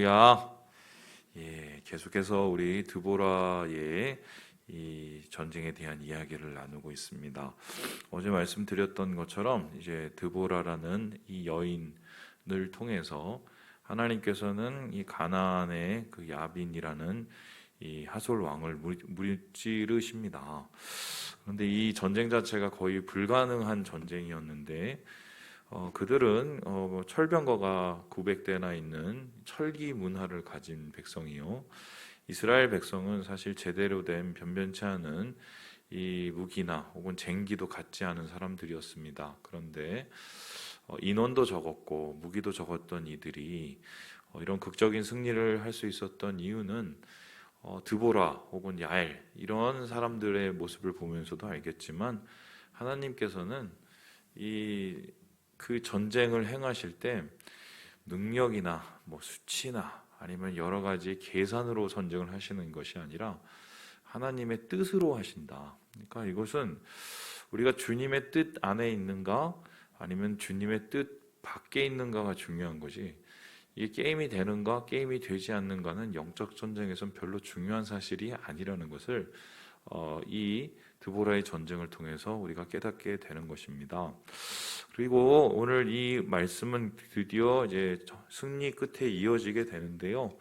할렐루야. 계속해서 우리 드보라의 이 전쟁에 대한 이야기를 나누고 있습니다. 어제 말씀드렸던 것처럼 이제 드보라라는 이 여인을 통해서 하나님께서는 이 가나안의 그 야빈이라는 이 하솔 왕을 무찌르십니다. 그런데 이 전쟁 자체가 거의 불가능한 전쟁이었는데 그들은 철병거가 900대나 있는 철기 문화를 가진 백성이요. 이스라엘 백성은 사실 제대로 된 변변치 않은 이 무기나 혹은 쟁기도 갖지 않은 사람들이었습니다. 그런데 인원도 적었고 무기도 적었던 이들이 이런 극적인 승리를 할 수 있었던 이유는 드보라 혹은 야엘 이런 사람들의 모습을 보면서도 알겠지만 하나님께서는 그 전쟁을 행하실 때 능력이나 뭐 수치나 아니면 여러 가지 계산으로 전쟁을 하시는 것이 아니라 하나님의 뜻으로 하신다. 그러니까 이것은 우리가 주님의 뜻 안에 있는가 아니면 주님의 뜻 밖에 있는가가 중요한 거지, 이게 게임이 되는가 게임이 되지 않는가는 영적 전쟁에선 별로 중요한 사실이 아니라는 것을 이 드보라의 전쟁을 통해서 우리가 깨닫게 되는 것입니다. 그리고 오늘 이 말씀은 드디어 이제 승리 끝에 이어지게 되는데요.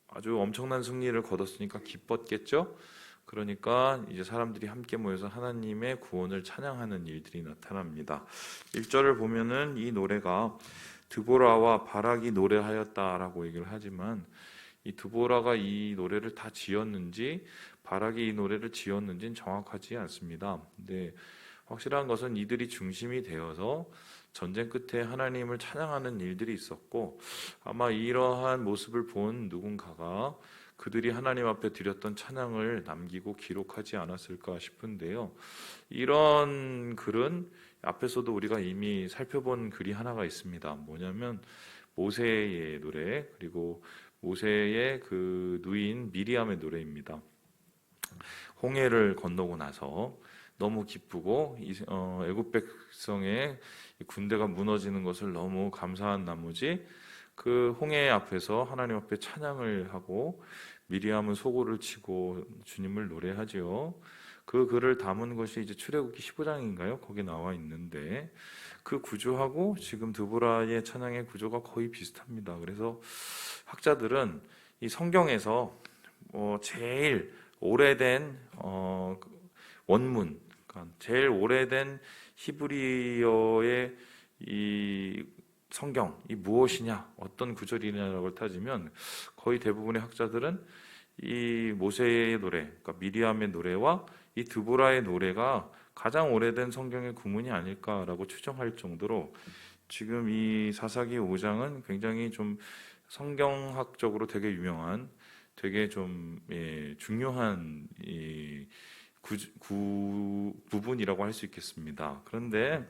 아주 엄청난 승리를 거뒀으니까 기뻤겠죠? 그러니까 이제 사람들이 함께 모여서 하나님의 구원을 찬양하는 일들이 나타납니다. 1절을 보면은 이 노래가 드보라와 바락이 노래하였다라고 얘기를 하지만 이 드보라가 이 노래를 다 지었는지 바락이 이 노래를 지었는지는 정확하지 않습니다. 근데 확실한 것은 이들이 중심이 되어서 전쟁 끝에 하나님을 찬양하는 일들이 있었고, 아마 이러한 모습을 본 누군가가 그들이 하나님 앞에 드렸던 찬양을 남기고 기록하지 않았을까 싶은데요. 이런 글은 앞에서도 우리가 이미 살펴본 글이 하나가 있습니다. 뭐냐면 모세의 노래, 그리고 모세의 그 누인 미리암의 노래입니다. 홍해를 건너고 나서 너무 기쁘고 애굽 백성의 군대가 무너지는 것을 너무 감사한 나머지 그 홍해 앞에서 하나님 앞에 찬양을 하고 미리암은 소고를 치고 주님을 노래하지요. 그 글을 담은 것이 이제 출애굽기 15장인가요? 거기 나와 있는데 그 구조하고 지금 드보라의 찬양의 구조가 거의 비슷합니다. 그래서 학자들은 이 성경에서 제일 오래된 원문, 그러니까 제일 오래된 히브리어의 이 성경이 무엇이냐, 어떤 구절이냐라고 따지면 거의 대부분의 학자들은 이 모세의 노래, 그러니까 미리암의 노래와 이 드보라의 노래가 가장 오래된 성경의 구문이 아닐까라고 추정할 정도로 지금 이 사사기 5장은 굉장히 좀 성경학적으로 되게 유명한, 되게 좀 중요한 부분이라고 할 수 있겠습니다. 그런데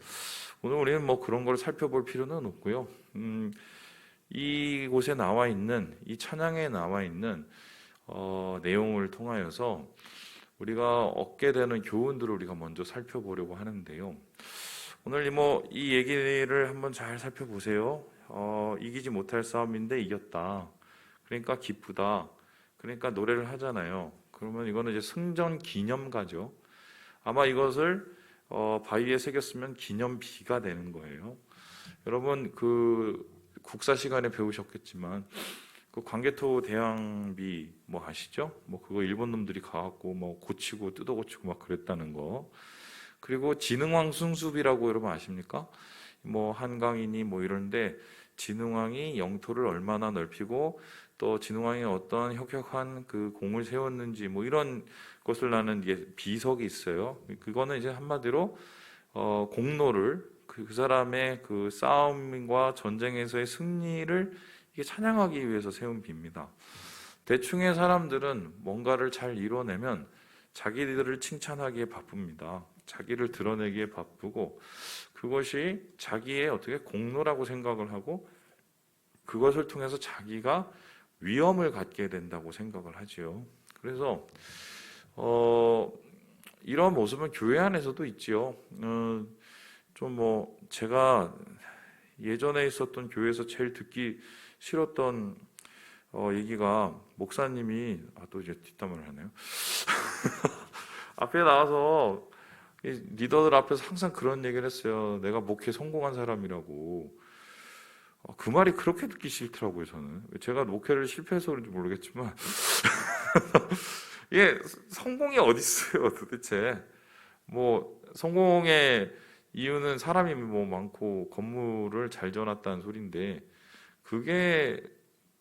오늘 우리는 뭐 그런 걸 살펴볼 필요는 없고요. 이곳에 나와 있는, 이 찬양에 나와 있는 내용을 통하여서 우리가 얻게 되는 교훈들을 우리가 먼저 살펴보려고 하는데요. 오늘 이 얘기를 한번 잘 살펴보세요. 이기지 못할 싸움인데 이겼다. 그러니까 기쁘다. 그러니까 노래를 하잖아요. 그러면 이거는 이제 승전 기념가죠. 아마 이것을 바위에 새겼으면 기념비가 되는 거예요. 여러분 그 국사 시간에 배우셨겠지만 그 광개토 대왕비 뭐 아시죠? 뭐 그거 일본 놈들이 가갖고 뭐 고치고 뜯어 고치고 막 그랬다는 거. 그리고 진흥왕 숭수비라고 여러분 아십니까? 뭐 한강이니 뭐 이런데 진흥왕이 영토를 얼마나 넓히고 또 진흥왕이 어떤 혁혁한 그 공을 세웠는지 뭐 이런 것을 나는 이게 비석이 있어요. 그거는 이제 한마디로 공로를 그 사람의 그 싸움과 전쟁에서의 승리를 이게 찬양하기 위해서 세운 비입니다. 대충의 사람들은 뭔가를 잘 이뤄내면 자기들을 칭찬하기에 바쁩니다. 자기를 드러내기에 바쁘고 그것이 자기의 어떻게 공로라고 생각을 하고 그것을 통해서 자기가 위엄을 갖게 된다고 생각을 하지요. 그래서 이런 모습은 교회 안에서도 있지요. 좀 제가 예전에 있었던 교회에서 제일 듣기 싫었던 얘기가 목사님이 또 이제 뒷담화를 하네요. 앞에 나와서 이 리더들 앞에서 항상 그런 얘기를 했어요. 내가 목회 성공한 사람이라고. 그 말이 그렇게 듣기 싫더라고요, 저는. 제가 목회를 실패해서 그런지 모르겠지만 이게 성공이 어디 있어요, 도대체. 뭐 성공의 이유는 사람이 뭐 많고 건물을 잘 지어놨다는 소리인데 그게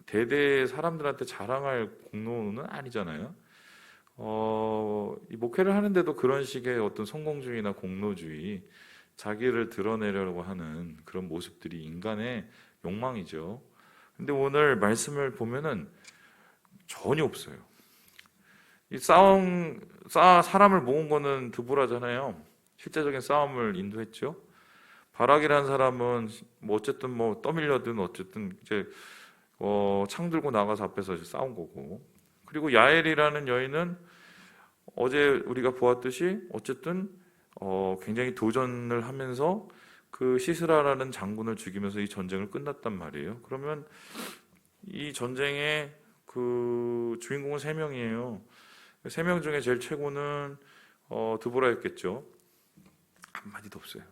대대 사람들한테 자랑할 공로는 아니잖아요. 이 목회를 하는데도 그런 식의 어떤 성공주의나 공로주의, 자기를 드러내려고 하는 그런 모습들이 인간의 욕망이죠. 근데 오늘 말씀을 보면은 전혀 없어요. 이 사람을 모은 거는 드보라잖아요. 실제적인 싸움을 인도했죠. 바락이라는 사람은 뭐 어쨌든 뭐 떠밀려든 어쨌든 이제 창 들고 나가서 앞에서 이제 싸운 거고, 그리고 야엘이라는 여인은 어제 우리가 보았듯이 어쨌든 굉장히 도전을 하면서 그 시스라라는 장군을 죽이면서 이 전쟁을 끝났단 말이에요. 그러면 이 전쟁의 그 주인공은 세 명이에요. 세 명 중에 제일 최고는 드보라였겠죠. 한마디도 없어요.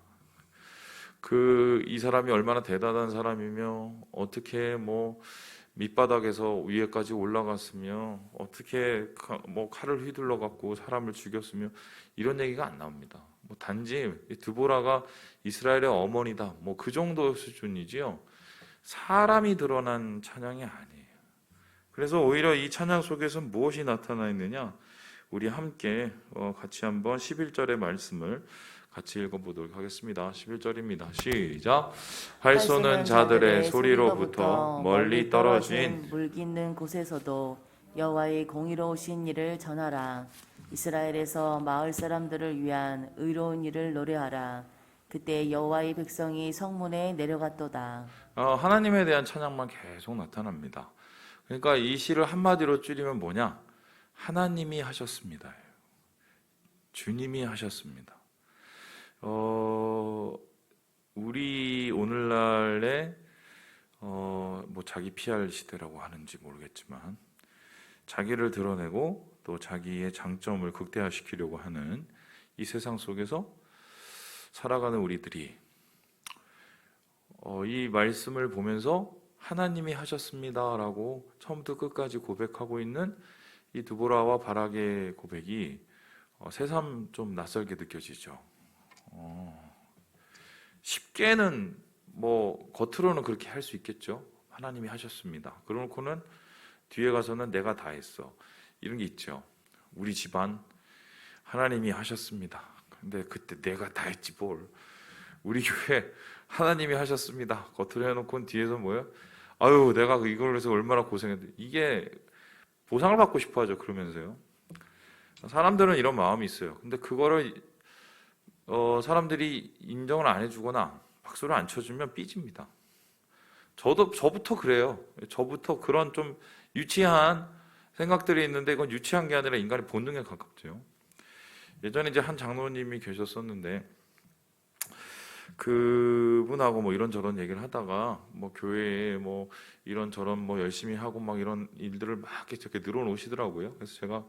이 사람이 얼마나 대단한 사람이며 어떻게 뭐 밑바닥에서 위에까지 올라갔으며 어떻게 뭐 칼을 휘둘러 갖고 사람을 죽였으며 이런 얘기가 안 나옵니다. 뭐 단지 드보라가 이스라엘의 어머니다 뭐 그 정도 수준이지요. 사람이 드러난 찬양이 아니에요. 그래서 오히려 이 찬양 속에서 무엇이 나타나 있느냐? 우리 함께 같이 한번 11절의 말씀을 같이 읽어보도록 하겠습니다. 11절입니다. 시작. 활 쏘는 자들의 소리로부터 멀리 떨어진 물 깃는 곳에서도 여호와의 공의로우신 일을 전하라. 이스라엘에서 마을 사람들을 위한 의로운 일을 노래하라. 그때 여호와의 백성이 성문에 내려갔도다. 하나님에 대한 찬양만 계속 나타납니다. 그러니까 이 시를 한마디로 줄이면 뭐냐? 하나님이 하셨습니다. 주님이 하셨습니다. 우리 오늘날의 뭐 자기 PR 시대라고 하는지 모르겠지만 자기를 드러내고 또 자기의 장점을 극대화시키려고 하는 이 세상 속에서 살아가는 우리들이 이 말씀을 보면서 하나님이 하셨습니다라고 처음부터 끝까지 고백하고 있는 이 드보라와 바락의 고백이 새삼 좀 낯설게 느껴지죠. 쉽게는 뭐 겉으로는 그렇게 할 수 있겠죠. 하나님이 하셨습니다. 그러고는 뒤에 가서는 내가 다 했어. 이런 게 있죠. 우리 집안 하나님이 하셨습니다. 근데 그때 내가 다 했지 뭘. 우리 교회 하나님이 하셨습니다. 겉으로 해놓고는 뒤에서 뭐예요? 아유 내가 이걸 해서 얼마나 고생했는데. 이게 보상을 받고 싶어 하죠. 그러면서요. 사람들은 이런 마음이 있어요. 근데 그거를 사람들이 인정을 안 해주거나 박수를 안 쳐주면 삐집니다. 저부터 그래요. 저부터 그런 좀 유치한 생각들이 있는데 이건 유치한 게 아니라 인간의 본능에 가깝죠. 예전에 이제 한 장로님이 계셨었는데 그분하고 뭐 이런저런 얘기를 하다가 뭐 교회에 뭐 이런저런 뭐 열심히 하고 막 이런 일들을 막 이렇게 늘어놓으시더라고요. 그래서 제가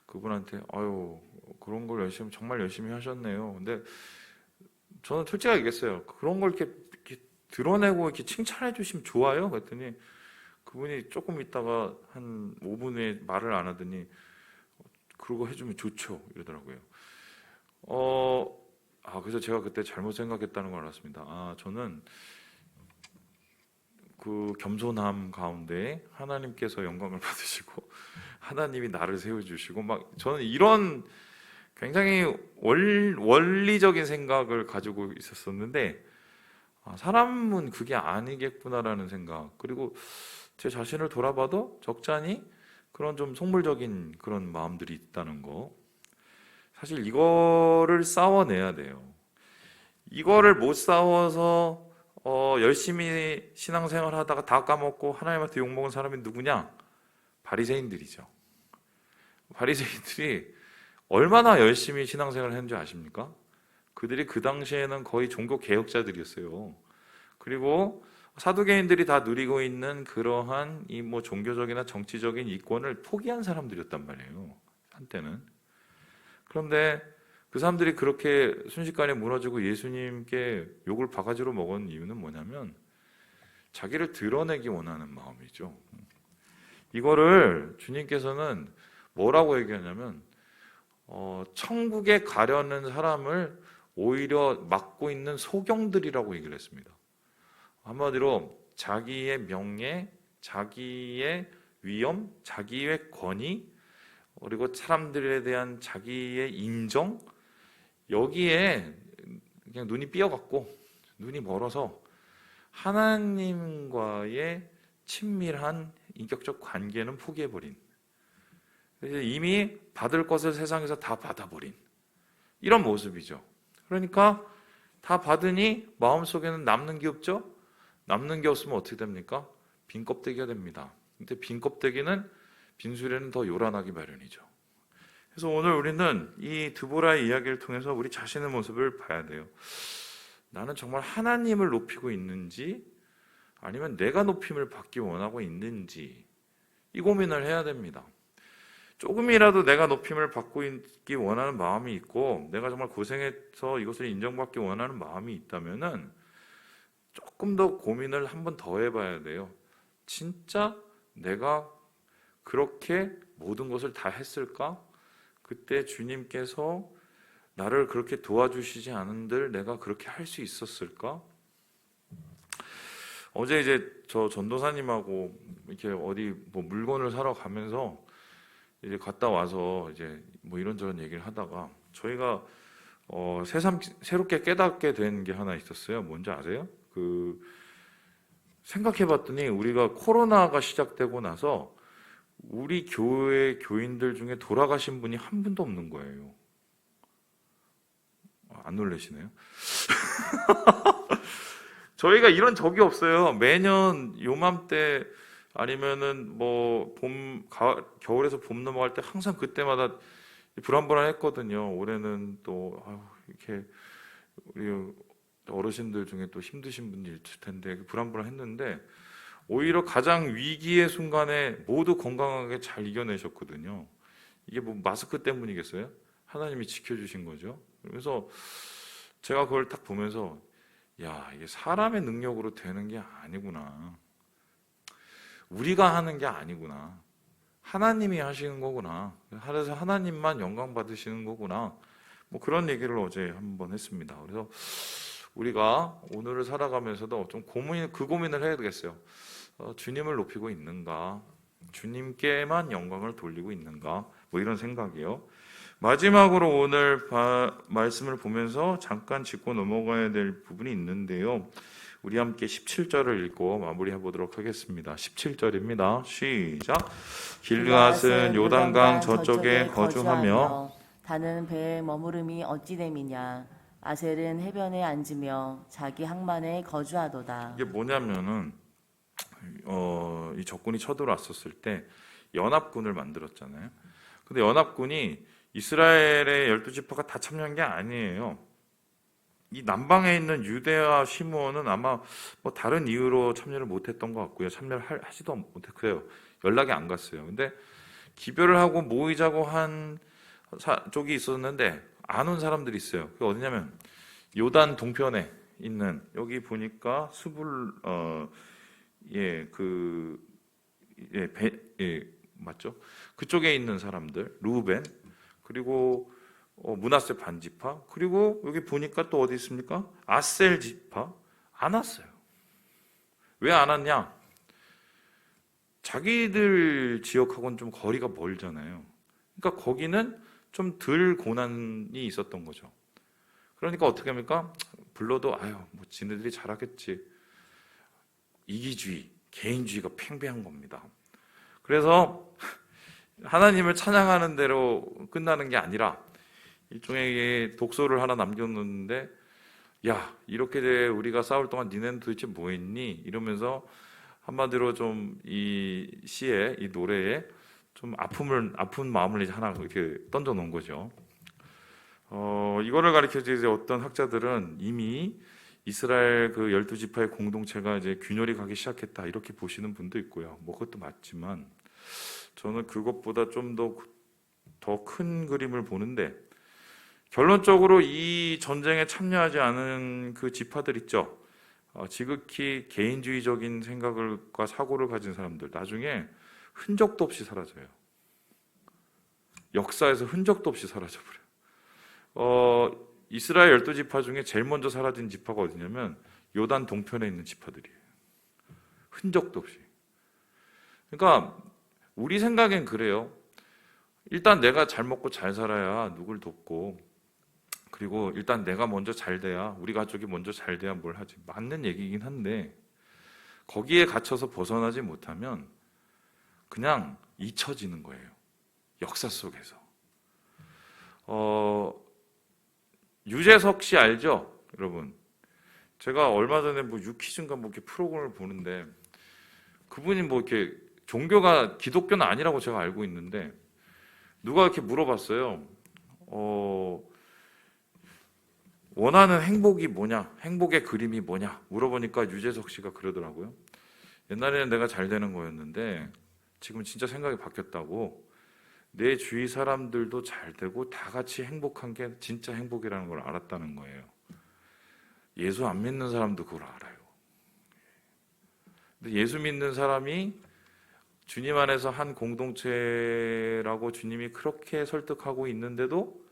그분한테 아유 그런 걸 정말 열심히 하셨네요. 근데 저는 솔직하게 얘기했어요. 그런 걸 이렇게 드러내고 이렇게 칭찬해 주시면 좋아요. 그랬더니 그분이 조금 있다가 한 5분 후에 말을 안 하더니 그러고 해주면 좋죠 이러더라고요. 그래서 제가 그때 잘못 생각했다는 걸 알았습니다. 저는 그 겸손함 가운데 하나님께서 영광을 받으시고 하나님이 나를 세워주시고 막 저는 이런 굉장히 원리적인 생각을 가지고 있었었는데 사람은 그게 아니겠구나라는 생각, 그리고 제 자신을 돌아봐도 적잖이 그런 좀 속물적인 그런 마음들이 있다는 거. 사실 이거를 싸워내야 돼요. 이거를 못 싸워서 열심히 신앙생활 하다가 다 까먹고 하나님한테 욕먹은 사람이 누구냐? 바리새인들이죠. 바리새인들이 얼마나 열심히 신앙생활을 했는지 아십니까? 그들이 그 당시에는 거의 종교 개혁자들이었어요. 그리고 사두개인들이 다 누리고 있는 그러한 이 뭐 종교적이나 정치적인 이권을 포기한 사람들이었단 말이에요, 한때는. 그런데 그 사람들이 그렇게 순식간에 무너지고 예수님께 욕을 바가지로 먹은 이유는 뭐냐면 자기를 드러내기 원하는 마음이죠. 이거를 주님께서는 뭐라고 얘기하냐면 천국에 가려는 사람을 오히려 막고 있는 소경들이라고 얘기를 했습니다. 한마디로 자기의 명예, 자기의 위엄, 자기의 권위, 그리고 사람들에 대한 자기의 인정, 여기에 그냥 눈이 삐어갖고 눈이 멀어서 하나님과의 친밀한 인격적 관계는 포기해버린, 그래서 이미 받을 것을 세상에서 다 받아버린 이런 모습이죠. 그러니까 다 받으니 마음속에는 남는 게 없죠. 남는 게 없으면 어떻게 됩니까? 빈 껍데기가 됩니다. 근데 빈 껍데기는 빈수레는 더 요란하기 마련이죠. 그래서 오늘 우리는 이 드보라의 이야기를 통해서 우리 자신의 모습을 봐야 돼요. 나는 정말 하나님을 높이고 있는지 아니면 내가 높임을 받기 원하고 있는지 이 고민을 해야 됩니다. 조금이라도 내가 높임을 받고 있기 원하는 마음이 있고 내가 정말 고생해서 이것을 인정받기 원하는 마음이 있다면은 조금 더 고민을 한 번 더 해봐야 돼요. 진짜 내가 그렇게 모든 것을 다 했을까? 그때 주님께서 나를 그렇게 도와주시지 않은들 내가 그렇게 할 수 있었을까? 어제 이제 저 전도사님하고 이렇게 어디 뭐 물건을 사러 가면서 이제 갔다 와서 이제 뭐 이런저런 얘기를 하다가 저희가 새삼 새롭게 깨닫게 된 게 하나 있었어요. 뭔지 아세요? 생각해봤더니 우리가 코로나가 시작되고 나서 우리 교회 교인들 중에 돌아가신 분이 한 분도 없는 거예요. 안 놀라시네요? 저희가 이런 적이 없어요. 매년 요맘때 아니면은 뭐 겨울에서 봄 넘어갈 때 항상 그때마다 불안불안했거든요. 올해는 또 이렇게 우리 어르신들 중에 또 힘드신 분이 있을 텐데 불안불안했는데 오히려 가장 위기의 순간에 모두 건강하게 잘 이겨내셨거든요. 이게 뭐 마스크 때문이겠어요? 하나님이 지켜주신 거죠. 그래서 제가 그걸 딱 보면서 야, 이게 사람의 능력으로 되는 게 아니구나. 우리가 하는 게 아니구나. 하나님이 하시는 거구나. 그래서 하나님만 영광 받으시는 거구나. 뭐 그런 얘기를 어제 한번 했습니다. 그래서 우리가 오늘을 살아가면서도 좀 그 고민을 해야 되겠어요. 주님을 높이고 있는가? 주님께만 영광을 돌리고 있는가? 뭐 이런 생각이요. 마지막으로 오늘 말씀을 보면서 잠깐 짚고 넘어가야 될 부분이 있는데요. 우리 함께 17절을 읽고 마무리해 보도록 하겠습니다. 17절입니다. 시작. 길르앗은 요단강 저쪽에 거주하며 다는 배에 머무름이 어찌 됨이냐. 아셀은 해변에 앉으며 자기 항만에 거주하도다. 이게 뭐냐면은 이 적군이 쳐들어왔었을 때 연합군을 만들었잖아요. 근데 연합군이 이스라엘의 12지파가 다 참여한 게 아니에요. 이 남방에 있는 유대와 시므온은 아마 뭐 다른 이유로 참여를 못했던 것 같고요. 참여를 하지도 못했고요. 연락이 안 갔어요. 근데 기별을 하고 모이자고 한 쪽이 있었는데 안 온 사람들이 있어요. 그게 어디냐면 요단 동편에 있는 여기 보니까 맞죠? 그쪽에 있는 사람들, 루벤, 그리고 므낫세 반지파, 그리고 여기 보니까 또 어디 있습니까? 아셀 지파 안 왔어요. 왜 안 왔냐? 자기들 지역하고는 좀 거리가 멀잖아요. 그러니까 거기는 좀 덜 고난이 있었던 거죠. 그러니까 어떻게 합니까? 불러도 뭐 지네들이 잘하겠지. 이기주의, 개인주의가 팽배한 겁니다. 그래서 하나님을 찬양하는 대로 끝나는 게 아니라 일종의 독소를 하나 남겨놓는데 야, 이렇게 우리가 싸울 동안 니네는 도대체 뭐 했니? 이러면서 한마디로 좀 이 시에, 이 노래에 좀 아픈 마음을 하나 이렇게 던져 놓은 거죠. 이거를 가리켜서 이제 어떤 학자들은 이미 이스라엘 그 12지파의 공동체가 이제 균열이 가기 시작했다 이렇게 보시는 분도 있고요. 뭐 그것도 맞지만 저는 그것보다 좀 더 큰 그림을 보는데 결론적으로 이 전쟁에 참여하지 않은 그 지파들 있죠. 지극히 개인주의적인 생각과 사고를 가진 사람들 나중에 흔적도 없이 사라져요. 역사에서 흔적도 없이 사라져버려요. 이스라엘 12지파 중에 제일 먼저 사라진 지파가 어디냐면 요단 동편에 있는 지파들이에요. 흔적도 없이. 그러니까 우리 생각엔 그래요. 일단 내가 잘 먹고 잘 살아야 누굴 돕고, 그리고 일단 내가 먼저 잘 돼야, 우리 가족이 먼저 잘 돼야 뭘 하지. 맞는 얘기긴 한데 거기에 갇혀서 벗어나지 못하면 그냥 잊혀지는 거예요. 역사 속에서. 유재석 씨 알죠? 여러분. 제가 얼마 전에 뭐 유퀴즈인가 뭐 이렇게 프로그램을 보는데 그분이 뭐 이렇게 종교가 기독교는 아니라고 제가 알고 있는데 누가 이렇게 물어봤어요. 원하는 행복이 뭐냐? 행복의 그림이 뭐냐? 물어보니까 유재석 씨가 그러더라고요. 옛날에는 내가 잘 되는 거였는데 지금 진짜 생각이 바뀌었다고. 내 주위 사람들도 잘 되고 다 같이 행복한 게 진짜 행복이라는 걸 알았다는 거예요. 예수 안 믿는 사람도 그걸 알아요. 근데 예수 믿는 사람이 주님 안에서 한 공동체라고 주님이 그렇게 설득하고 있는데도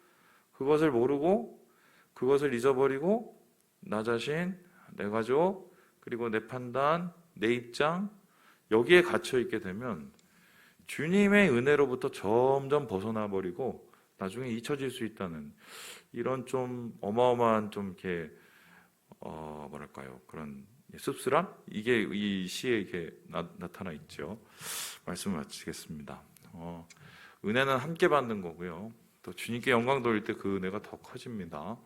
그것을 모르고 그것을 잊어버리고 나 자신, 내 가족, 그리고 내 판단, 내 입장 여기에 갇혀 있게 되면 주님의 은혜로부터 점점 벗어나 버리고 나중에 잊혀질 수 있다는 이런 좀 어마어마한 좀 이렇게 뭐랄까요, 그런 씁쓸함? 이게 이 시에 이렇게 나타나 있죠. 말씀을 마치겠습니다. 은혜는 함께 받는 거고요. 또 주님께 영광 돌릴 때 그 은혜가 더 커집니다.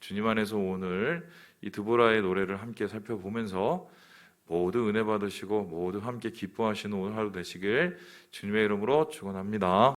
주님 안에서 오늘 이 드보라의 노래를 함께 살펴보면서 모두 은혜 받으시고 모두 함께 기뻐하시는 오늘 하루 되시길 주님의 이름으로 축원합니다.